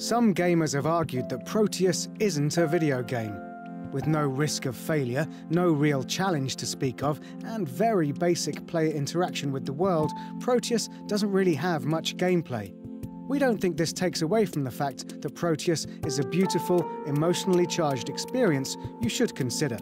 Some gamers have argued that Proteus isn't a video game. With no risk of failure, no real challenge to speak of, and very basic player interaction with the world, Proteus doesn't really have much gameplay. We don't think this takes away from the fact that Proteus is a beautiful, emotionally charged experience you should consider.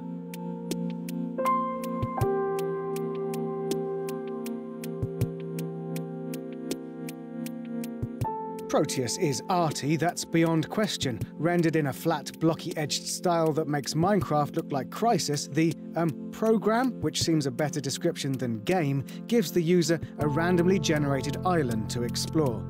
Proteus is arty, that's beyond question. Rendered in a flat, blocky-edged style that makes Minecraft look like Crysis, the program, which seems a better description than game, gives the user a randomly generated island to explore.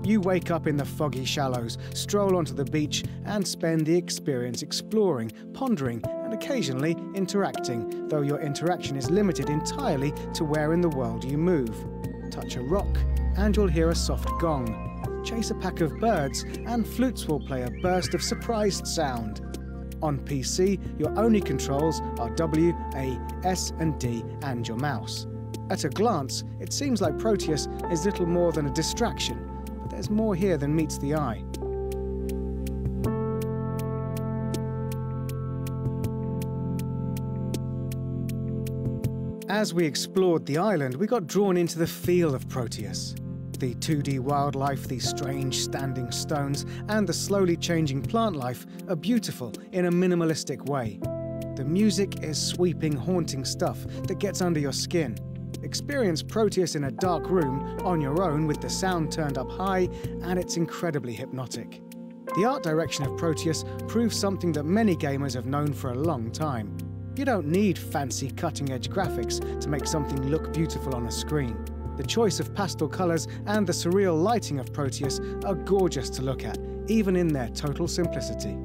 You wake up in the foggy shallows, stroll onto the beach, and spend the experience exploring, pondering, and occasionally interacting, though your interaction is limited entirely to where in the world you move. Touch a rock, and you'll hear a soft gong. Chase a pack of birds, and flutes will play a burst of surprised sound. On PC, your only controls are W, A, S, and D, and your mouse. At a glance, it seems like Proteus is little more than a distraction, but there's more here than meets the eye. As we explored the island, we got drawn into the feel of Proteus. The 2D wildlife, the strange standing stones, and the slowly changing plant life are beautiful in a minimalistic way. The music is sweeping, haunting stuff that gets under your skin. Experience Proteus in a dark room on your own with the sound turned up high, and it's incredibly hypnotic. The art direction of Proteus proves something that many gamers have known for a long time. You don't need fancy cutting-edge graphics to make something look beautiful on a screen. The choice of pastel colours and the surreal lighting of Proteus are gorgeous to look at, even in their total simplicity.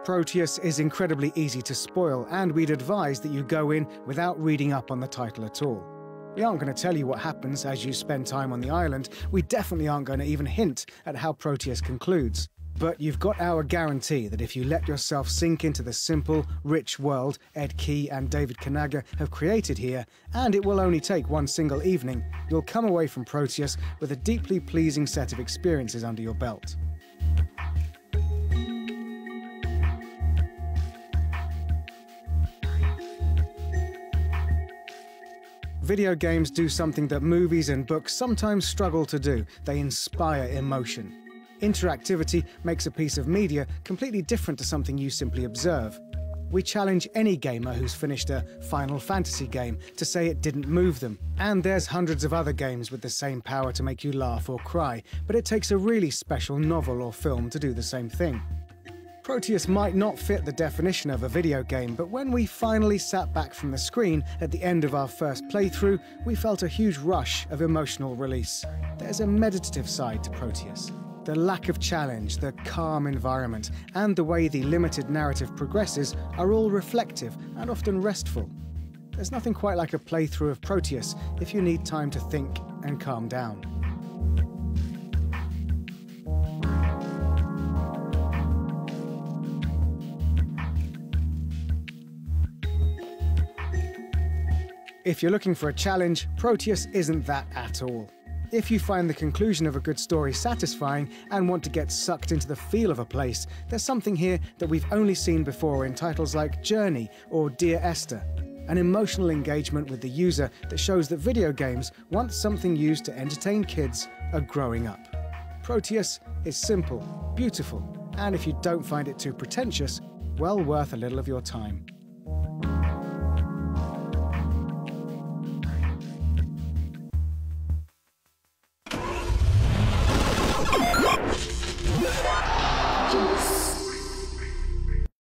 Proteus is incredibly easy to spoil, and we'd advise that you go in without reading up on the title at all. We aren't going to tell you what happens as you spend time on the island. We definitely aren't going to even hint at how Proteus concludes. But you've got our guarantee that if you let yourself sink into the simple, rich world Ed Key and David Kanaga have created here, and it will only take one single evening, you'll come away from Proteus with a deeply pleasing set of experiences under your belt. Video games do something that movies and books sometimes struggle to do. They inspire emotion. Interactivity makes a piece of media completely different to something you simply observe. We challenge any gamer who's finished a Final Fantasy game to say it didn't move them. And there's hundreds of other games with the same power to make you laugh or cry, but it takes a really special novel or film to do the same thing. Proteus might not fit the definition of a video game, but when we finally sat back from the screen at the end of our first playthrough, we felt a huge rush of emotional release. There's a meditative side to Proteus. The lack of challenge, the calm environment, and the way the limited narrative progresses are all reflective and often restful. There's nothing quite like a playthrough of Proteus if you need time to think and calm down. If you're looking for a challenge, Proteus isn't that at all. If you find the conclusion of a good story satisfying and want to get sucked into the feel of a place, there's something here that we've only seen before in titles like Journey or Dear Esther. An emotional engagement with the user that shows that video games, once something used to entertain kids, are growing up. Proteus is simple, beautiful, and if you don't find it too pretentious, well worth a little of your time.